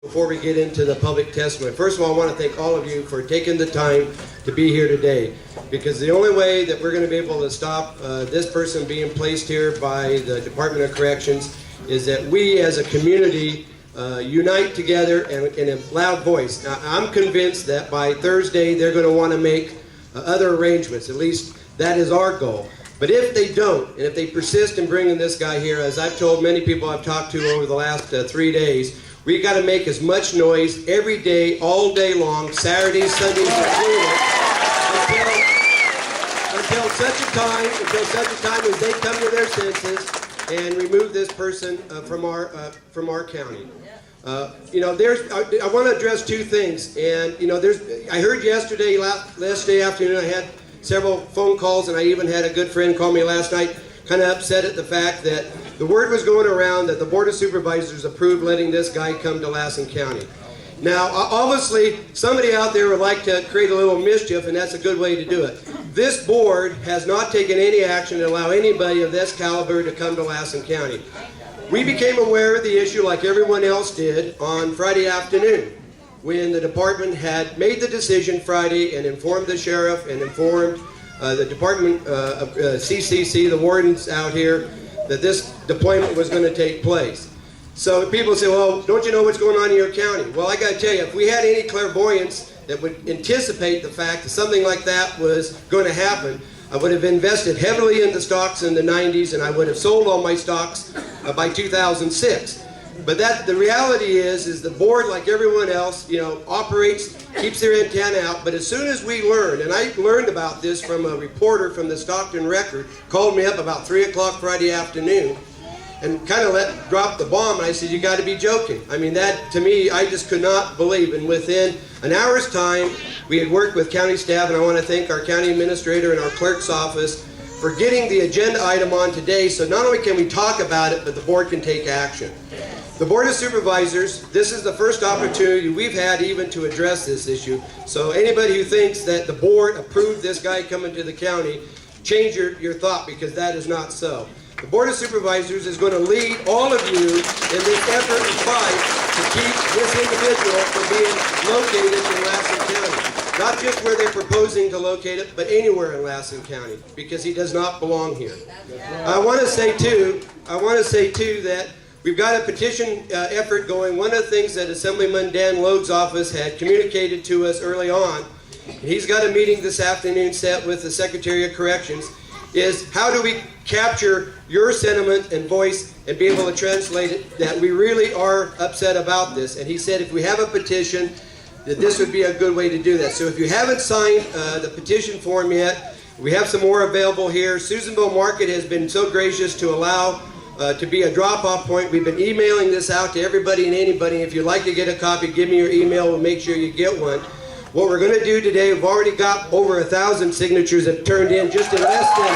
Before we get into the public testimony, first of all, I want to thank all of you for taking the time to be here today, because the only way that we're going to be able to stop this person being placed here by the Department of Corrections is that we as a community unite together and in a loud voice. Now, I'm convinced that by Thursday they're going to want to make other arrangements. At least that is our goal. But if they don't, and if they persist in bringing this guy here, as I've told many people I've talked to over the last 3 days, we got to make as much noise every day, all day long, Saturdays, Sundays, included, until such a time as they come to their senses and remove this person from our county. I want to address two things, and I heard last day afternoon, I had several phone calls, and I even had a good friend call me last night, kind of upset at the fact that the word was going around that the Board of Supervisors approved letting this guy come to Lassen County. Now, obviously, somebody out there would like to create a little mischief, and that's a good way to do it. This board has not taken any action to allow anybody of this caliber to come to Lassen County. We became aware of the issue like everyone else did on Friday afternoon, when the department had made the decision Friday and informed the sheriff and informed the department of CCC, the wardens out here, that this deployment was going to take place. So people say, well, don't you know what's going on in your county? Well, I got to tell you, if we had any clairvoyance that would anticipate the fact that something like that was going to happen, I would have invested heavily in the stocks in the 90s, and I would have sold all my stocks by 2006. But the reality is the board, like everyone else, operates, keeps their antenna out. But as soon as we learned, and I learned about this from a reporter from the Stockton Record, called me up about 3 o'clock Friday afternoon, and kind of dropped the bomb. And I said, "You got to be joking." I mean, that to me, I just could not believe. And within an hour's time, we had worked with county staff, and I want to thank our county administrator and our clerk's office for getting the agenda item on today. So not only can we talk about it, but the board can take action. The Board of Supervisors, this is the first opportunity we've had even to address this issue. So anybody who thinks that the board approved this guy coming to the county, change your thought, because that is not so. The Board of Supervisors is going to lead all of you in this effort and fight to keep this individual from being located in Lassen County. Not just where they're proposing to locate it, but anywhere in Lassen County, because he does not belong here. I want to say too that we've got a petition effort going. One of the things that Assemblyman Dan Lode's office had communicated to us early on, and he's got a meeting this afternoon set with the Secretary of Corrections, is how do we capture your sentiment and voice and be able to translate it that we really are upset about this. And he said if we have a petition, that this would be a good way to do that. So if you haven't signed the petition form yet, we have some more available here. Susanville Market has been so gracious to allow to be a drop-off point. We've been emailing this out to everybody and anybody. If you'd like to get a copy, give me your email. We'll make sure you get one. What we're going to do today, we've already got over 1,000 signatures that turned in just in less than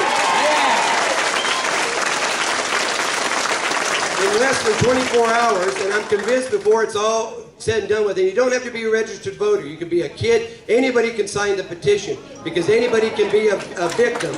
24 hours, and I'm convinced before it's all said and done with, and you don't have to be a registered voter. You can be a kid. Anybody can sign the petition, because anybody can be a victim.